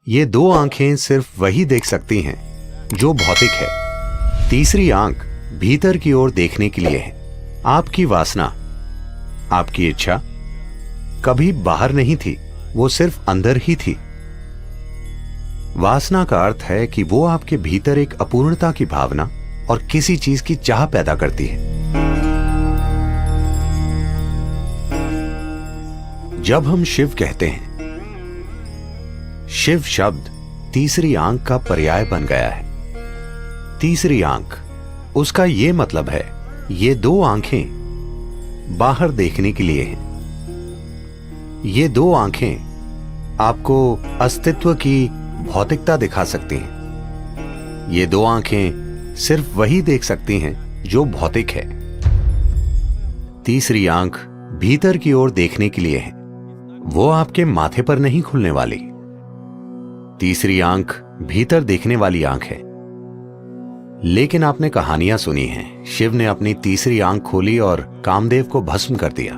ये दो आंखें सिर्फ वही देख सकती हैं जो भौतिक है। तीसरी आंख भीतर की ओर देखने के लिए है। आपकी वासना, आपकी इच्छा कभी बाहर नहीं थी, वो सिर्फ अंदर ही थी। वासना का अर्थ है कि वो आपके भीतर एक अपूर्णता की भावना और किसी चीज की चाह पैदा करती है। जब हम शिव कहते हैं, शिव शब्द तीसरी आंख का पर्याय बन गया है। तीसरी आंख, उसका यह मतलब है ये दो आंखें बाहर देखने के लिए हैं। ये दो आंखें आपको अस्तित्व की भौतिकता दिखा सकती हैं। ये दो आंखें सिर्फ वही देख सकती हैं जो भौतिक है। तीसरी आंख भीतर की ओर देखने के लिए है, वो आपके माथे पर नहीं खुलने वाली। तीसरी आंख भीतर देखने वाली आंख है। लेकिन आपने कहानियां सुनी हैं, शिव ने अपनी तीसरी आंख खोली और कामदेव को भस्म कर दिया।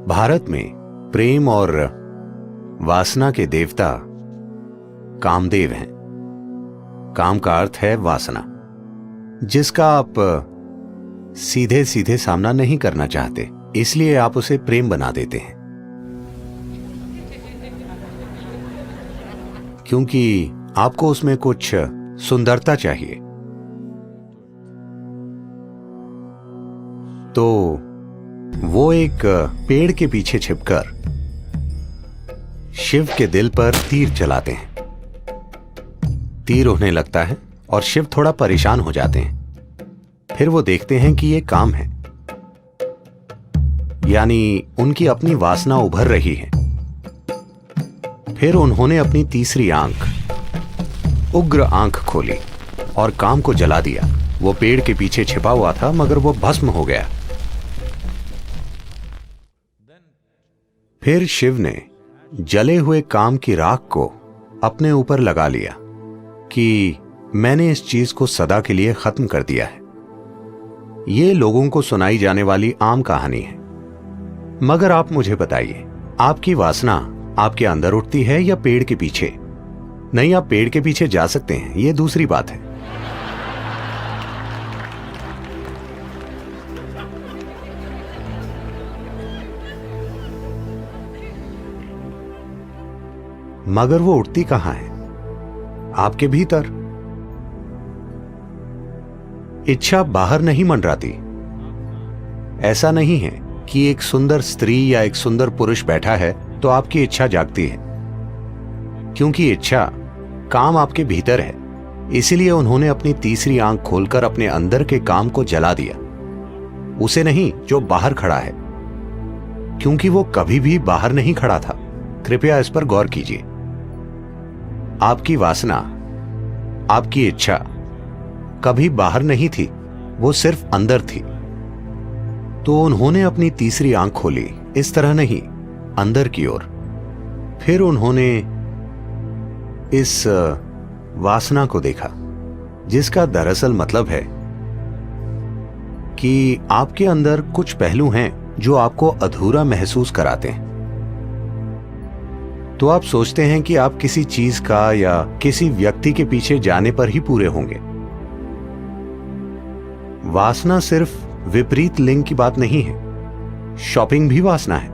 भारत में प्रेम और वासना के देवता कामदेव हैं। काम का अर्थ है वासना, जिसका आप सीधे सीधे सामना नहीं करना चाहते, इसलिए आप उसे प्रेम बना देते हैं, क्योंकि आपको उसमें कुछ सुंदरता चाहिए। तो वो एक पेड़ के पीछे छिपकर शिव के दिल पर तीर चलाते हैं। तीर उन्हें लगता है और शिव थोड़ा परेशान हो जाते हैं। फिर वो देखते हैं कि ये काम है, यानी उनकी अपनी वासना उभर रही है। फिर उन्होंने अपनी तीसरी आंख, उग्र आंख खोली और काम को जला दिया। वो पेड़ के पीछे छिपा हुआ था, मगर वो भस्म हो गया। फिर शिव ने जले हुए काम की राख को अपने ऊपर लगा लिया कि मैंने इस चीज को सदा के लिए खत्म कर दिया है। ये लोगों को सुनाई जाने वाली आम कहानी है, मगर आप मुझे बताइए, आपकी वासना आपके अंदर उठती है या पेड़ के पीछे? नहीं, आप पेड़ के पीछे जा सकते हैं, ये दूसरी बात है। मगर वो उठती कहां है? आपके भीतर। इच्छा बाहर नहीं मंडराती। ऐसा नहीं है कि एक सुंदर स्त्री या एक सुंदर पुरुष बैठा है तो आपकी इच्छा जागती है, क्योंकि इच्छा काम आपके भीतर है। इसीलिए उन्होंने अपनी तीसरी आंख खोलकर अपने अंदर के काम को जला दिया, उसे नहीं जो बाहर खड़ा है, क्योंकि वो कभी भी बाहर नहीं खड़ा था। कृपया इस पर गौर कीजिए। आपकी वासना, आपकी इच्छा कभी बाहर नहीं थी, वो सिर्फ अंदर थी। तो उन्होंने अपनी तीसरी आंख खोली, इस तरह नहीं, अंदर की ओर। फिर उन्होंने इस वासना को देखा, जिसका दरअसल मतलब है कि आपके अंदर कुछ पहलू हैं जो आपको अधूरा महसूस कराते हैं। तो आप सोचते हैं कि आप किसी चीज का या किसी व्यक्ति के पीछे जाने पर ही पूरे होंगे। वासना सिर्फ विपरीत लिंग की बात नहीं है, शॉपिंग भी वासना है,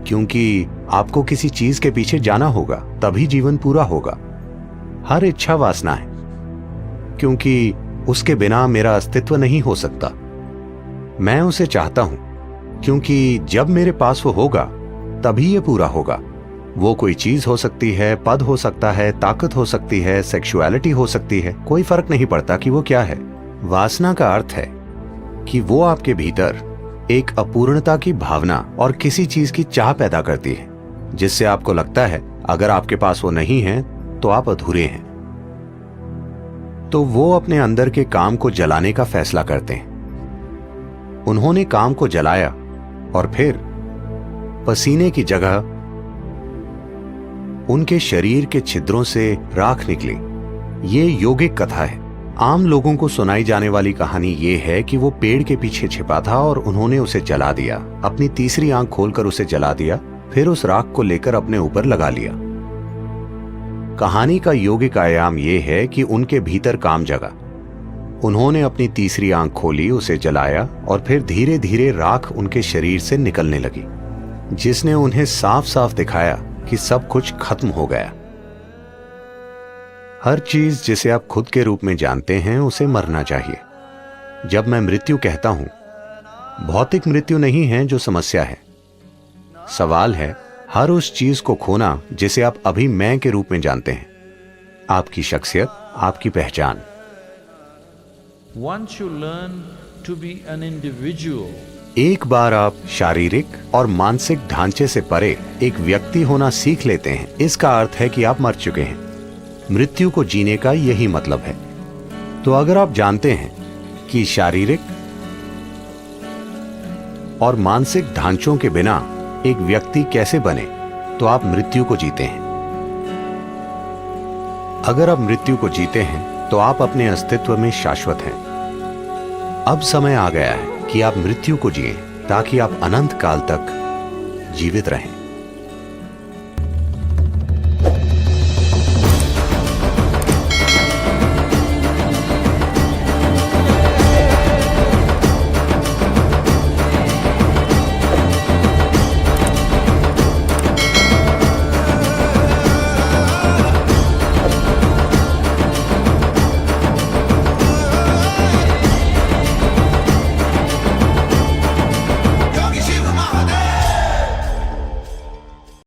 क्योंकि आपको किसी चीज के पीछे जाना होगा, तभी जीवन पूरा होगा। हर इच्छा वासना है, क्योंकि उसके बिना मेरा अस्तित्व नहीं हो सकता। मैं उसे चाहता हूं, क्योंकि जब मेरे पास वो होगा तभी ये पूरा होगा। वो कोई चीज हो सकती है, पद हो सकता है, ताकत हो सकती है, सेक्सुअलिटी हो सकती है, कोई फर्क नहीं पड़ता कि वो क्या है। वासना का अर्थ है कि वो आपके भीतर एक अपूर्णता की भावना और किसी चीज की चाह पैदा करती है, जिससे आपको लगता है अगर आपके पास वो नहीं है तो आप अधूरे हैं। तो वो अपने अंदर के काम को जलाने का फैसला करते हैं। उन्होंने काम को जलाया और फिर पसीने की जगह उनके शरीर के छिद्रों से राख निकली। ये यौगिक कथा है। आम लोगों को सुनाई जाने वाली कहानी ये है कि वो पेड़ के पीछे छिपा था और उन्होंने उसे जला दिया, अपनी तीसरी आंख खोलकर उसे जला दिया। फिर उस राख को लेकर अपने ऊपर लगा लिया। कहानी का यौगिक आयाम यह है कि उनके भीतर काम जगा। उन्होंने अपनी तीसरी आंख खोली, उसे जलाया और फिर धीरे धीरे राख उनके शरीर से निकलने लगी, जिसने उन्हें साफ साफ दिखाया कि सब कुछ खत्म हो गया। हर चीज जिसे आप खुद के रूप में जानते हैं उसे मरना चाहिए। जब मैं मृत्यु कहता हूं, भौतिक मृत्यु नहीं है जो समस्या है। सवाल है हर उस चीज को खोना जिसे आप अभी मैं के रूप में जानते हैं, आपकी शख्सियत, आपकी पहचान। Once you learn to be an individual, एक बार आप शारीरिक और मानसिक ढांचे से परे एक व्यक्ति होना सीख लेते हैं, इसका अर्थ है कि आप मर चुके हैं। मृत्यु को जीने का यही मतलब है। तो अगर आप जानते हैं कि शारीरिक और मानसिक ढांचों के बिना एक व्यक्ति कैसे बने, तो आप मृत्यु को जीते हैं। अगर आप मृत्यु को जीते हैं तो आप अपने अस्तित्व में शाश्वत हैं। अब समय आ गया है कि आप मृत्यु को जिएं ताकि आप अनंत काल तक जीवित रहें।